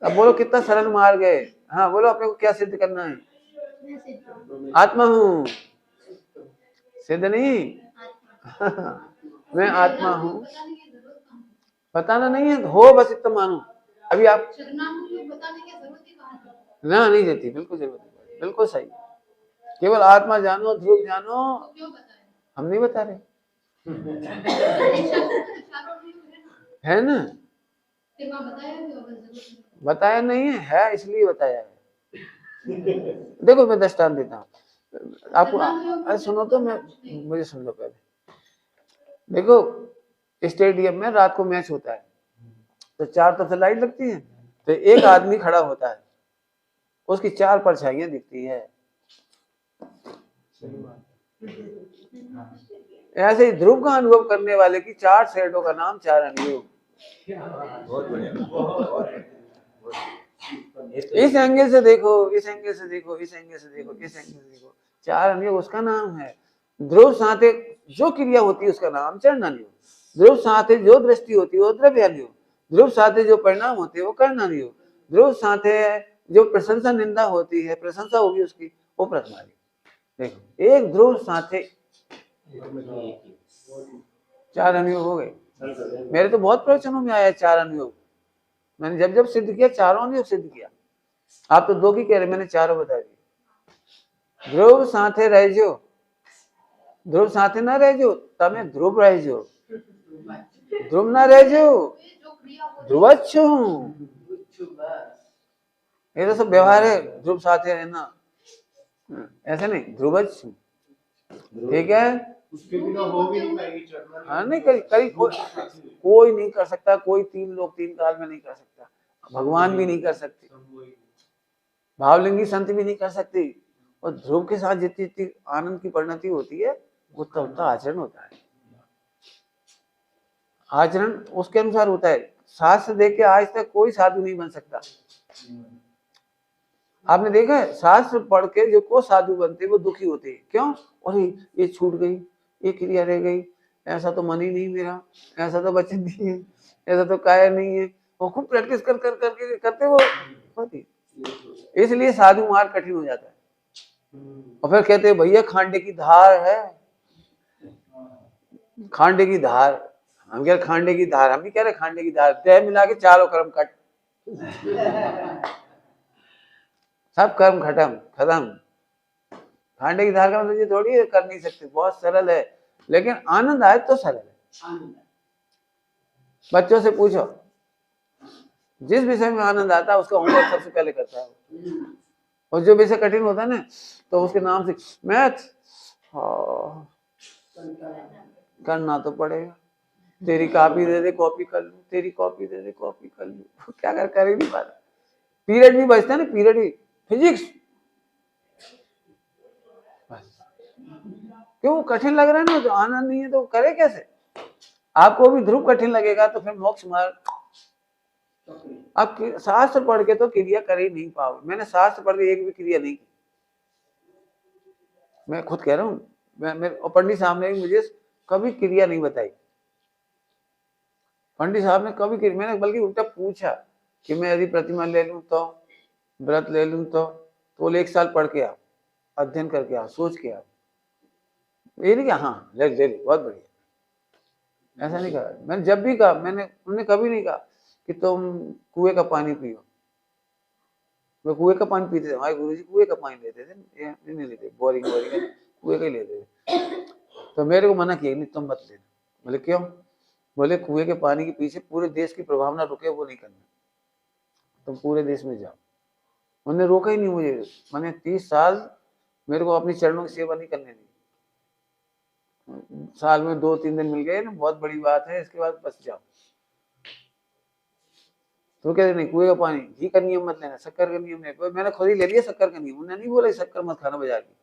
अब बोलो कितना सरल मार्ग है। हाँ बोलो, अपने को क्या सिद्ध करना है? आत्मा हूँ, सिद्ध नहीं। मैं आत्मा हूँ, बताना नहीं है, हो बस इतना मानो। अभी आप ना नहीं देती, बिल्कुल जरूरत नहीं, बिल्कुल सही। केवल आत्मा जानो, ध्रुव जानो। हम नहीं बता रहे है ना, बताया नहीं है इसलिए बताया है। देखो मैं दृष्टांत देता हूँ आपको। अरे सुनो तो, मैं मुझे सुन लो पहले। देखो स्टेडियम में रात को मैच होता है, तो चार तरफ से लाइट लगती है, तो एक आदमी खड़ा होता है, उसकी चार परछाइयां दिखती है। ऐसे ही ध्रुव का अनुभव करने वाले की चार शेडो का नाम चार अनुयोग। इस एंगल से देखो, इस एंगल से देखो, इस एंगल से देखो, इस एंगल से देखो, चार अनुयोग उसका नाम है। ध्रुव साथे जो क्रिया होती है उसका नाम चरण अनुयोग। ध्रुव साथे जो दृष्टि होती है वो द्रव्य अनुयोग। ध्रुव साथे जो परिणाम होते हैं वो कर्ण अनुयोग। ध्रुव साथे जो प्रशंसा निंदा होती है, प्रशंसा होगी उसकी, वो प्रथमा अनुयोग। देखो एक ध्रुव साथे चार अनुयोग हो गए। मेरे तो बहुत प्रवचनों में आया चार अनुयोग। मैंने जब जब सिद्ध किया चारों अनुयोग सिद्ध किया। आप तो दो की कह रहे, मैंने चारों बता दिए। ध्रुव साथे रहजो, ध्रुव साथे ना रहजो, तमे ध्रुव रहजो। ध्रुव ना रहजो, ध्रुवच्छ हूं। ये तो सब व्यवहार है, ध्रुव साथे रहना, ऐसे नहीं, ध्रुवच्छ हूं। ठीक है, उसके बिना हो भी नहीं पाएगी। हाँ नहीं करी कोई नहीं कर सकता, कोई तीन लोग तीन काल में नहीं कर सकता, भगवान भी नहीं कर सकते, भावलिंगी संत भी नहीं कर सकते। और ध्रुव के साथ जितनी जितनी आनंद की परिणति होती है उतना उतना आचरण होता है। आचरण उसके अनुसार होता है। शास्त्र देख के आज तक कोई साधु नहीं बन सकता। आपने देखा है शास्त्र पढ़ के जो को साधु बनते वो दुखी होते हैं। क्यों? अरे ये छूट गई, ये क्रिया रह गई, ऐसा तो मन ही नहीं मेरा, ऐसा तो वचन नहीं है, ऐसा तो काया नहीं है। वो खूब प्रैक्टिस कर कर करके करते वो होती, इसलिए साधु मार्ग कठिन हो जाता है। और फिर कहते हैं भैया खांडे की धार है, खांडे की धार। हम कह रहे खांडे की धार, हम भी कह रहे खांडे की धार, तय मिला के चारों कर्म कट, सब कर्म खत्म खत्म। खांडे की धार का मतलब ये थोड़ी है कर नहीं सकते, बहुत सरल है, लेकिन आनंद आए तो सरल है। बच्चों से पूछो, जिस विषय में आनंद आता है उसका होमवर्क सबसे पहले करता है, और जो विषय कठिन होता है ना तो उसके नाम से मैथ करना तो पड़ेगा। तेरी कॉपी दे दे कॉपी कर लूं, तेरी कॉपी दे दे कॉपी कर लूं, क्या कर ही नहीं पा रहा। पीरियड भी बचता है ना, पीरियड भी फिजिक्स, क्यों कठिन लग रहा है ना, तो आनंद नहीं है तो करे कैसे। आपको भी ध्रुव कठिन लगेगा तो फिर मोक्ष मार्ग। आप शास्त्र पढ़ के तो क्रिया कर ही नहीं पाओगे। मैंने शास्त्र पढ़ के एक भी क्रिया नहीं की, मैं खुद कह रहा हूँ। मैं पंडित साहब ने मुझे कभी क्रिया नहीं बताई। पंडित साहब ने कभी, मैंने बल्कि उल्टा पूछा कि मैं यदि प्रतिमा ले लूं तो, व्रत ले लूं तो बोले 1 साल पढ़ के आओ, अध्ययन करके आओ, सोच के आओ। ये नहीं कहा हाँ ले ले बहुत बढ़िया, ऐसा नहीं कहा। मैंने जब भी कहा, उन्होंने कभी नहीं कहा कि तुम कुएं का पानी पियो। वो कुएं का पानी पीते थे, हमारे गुरुजी कुएं का पानी लेते थे, ये नहीं लेते, बोरिंग कुएं का ही लेते थे। तो मेरे को मना किया नहीं तुम मत लेना। बोले क्यों? बोले कुएं के पानी के पीछे पूरे देश की प्रभावना रुके वो नहीं करना, तुम पूरे देश में जाओ। उन्होंने रोका ही नहीं मुझे। मैंने 30 साल मेरे को अपनी चरणों की सेवा नहीं करने दी। साल में 2-3 दिन मिल गए ना, बहुत बड़ी बात है, इसके बाद बस जाओ। तो कहते नहीं कुएं का पानी, घी का नियम मत लेना, शक्कर का नियम नहीं। मैंने खुद ही ले लिया शक्कर का नियम। उन्होंने नहीं बोला शक्कर मत खाना बाजार की,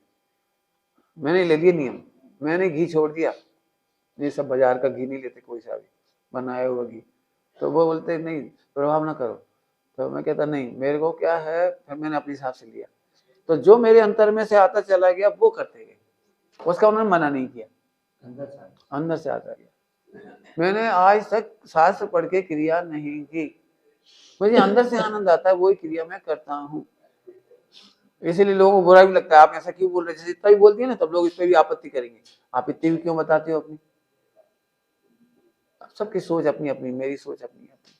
मैंने ले लिया नियम, मैंने घी छोड़ दिया। ये सब बाजार का घी नहीं लेते, कोई सा भी बनाया हुआ घी। तो वो बोलते नहीं प्रभाव ना करो, तो मैं कहता नहीं मेरे को क्या है, फिर मैंने अपने हिसाब से लिया। तो जो मेरे अंतर में से आता चला गया वो करते गए, उसका उन्होंने मना नहीं किया, अंदर से आता गया। मैंने आज तक शास्त्र पढ़ के क्रिया नहीं की, मुझे अंदर से आनंद आता है, वही क्रिया मैं करता हूँ। इसीलिए लोगों को बुरा भी लगता है, आप ऐसा क्यों बोल रहे हैं, जैसे इतना भी बोलती है ना, तब लोग इस पर भी आपत्ति करेंगे, आप इतनी भी क्यों बताते हो अपनी। सबकी सोच अपनी अपनी, मेरी सोच अपनी अपनी।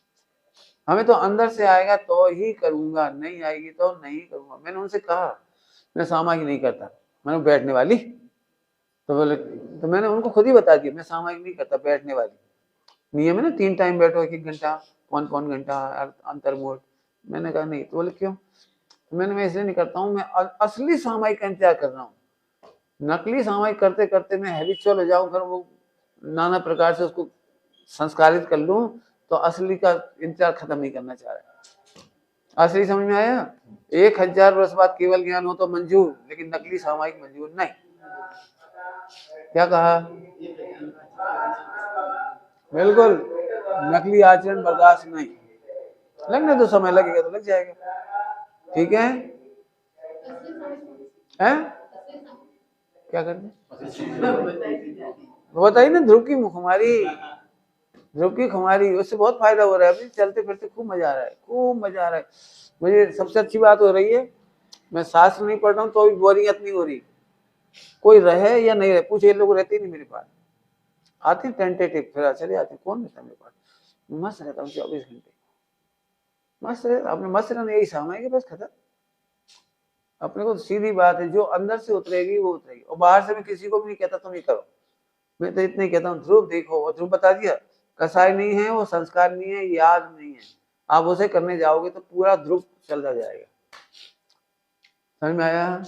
हमें तो अंदर से आएगा तो ही करूंगा, नहीं आएगी तो नहीं करूंगा। मैंने उनसे कहा मैं सामाजिक नहीं करता, मैंने बैठने वाली, तो बोले, तो मैंने उनको खुद ही बता दिया मैं सामाजिक नहीं करता, बैठने वाली। नियम है ना 3 टाइम बैठो, 1-1 घंटा, पौन घंटा अंतर मोड। मैंने कहा नहीं, तो बोले क्यों, तो मैं इसलिए नहीं करता हूँ, मैं असली सामाजिक का इंतजार कर रहा हूँ। नकली सामाजिक करते करते मैं हैबिचुअल हो जाऊं, फिर वो नाना प्रकार से उसको संस्कारित कर लूं, तो असली का इंतजार खत्म नहीं करना चाह रहा। असली समझ में आया। 1000 वर्ष बाद केवल ज्ञान हो तो मंजूर, लेकिन नकली सामाजिक मंजूर नहीं। क्या कहा, बिल्कुल नकली आचरण बर्दाश्त नहीं। लगने तो समय लगेगा तो लग जाएगा, ठीक है। हैं क्या करते, बताइए ना, ध्रुव की खुमारी, ध्रुव की खुमारी, उससे बहुत फायदा हो रहा है। अभी चलते फिरते खूब मजा आ रहा है, खूब मजा आ रहा है। मुझे सबसे अच्छी बात हो रही है, मैं शास्त्र नहीं पढ़ रहा हूँ तो भी बोरियत नहीं हो रही। कोई रहे या नहीं रहे, पूछे, ये लोग रहते नहीं मेरे पास, आते टेंटेटिव, फिर चले आते, कौन रहता है मेरे पास, मस्त रहता हूँ 24 घंटे, मस्त रहता। अपने मस्त रहना यही सामा है कि बस खत्म। अपने को सीधी बात है, जो अंदर से उतरेगी वो उतरेगी, और बाहर से मैं किसी को भी नहीं कहता तुम ये करो, मैं तो इतना ही कहता हूँ ध्रुव देखो, और ध्रुव बता दिया, कसाई नहीं है वो, संस्कार नहीं है, याद नहीं है, आप उसे करने जाओगे तो पूरा ध्रुव चलता जाएगा। समझ में आया।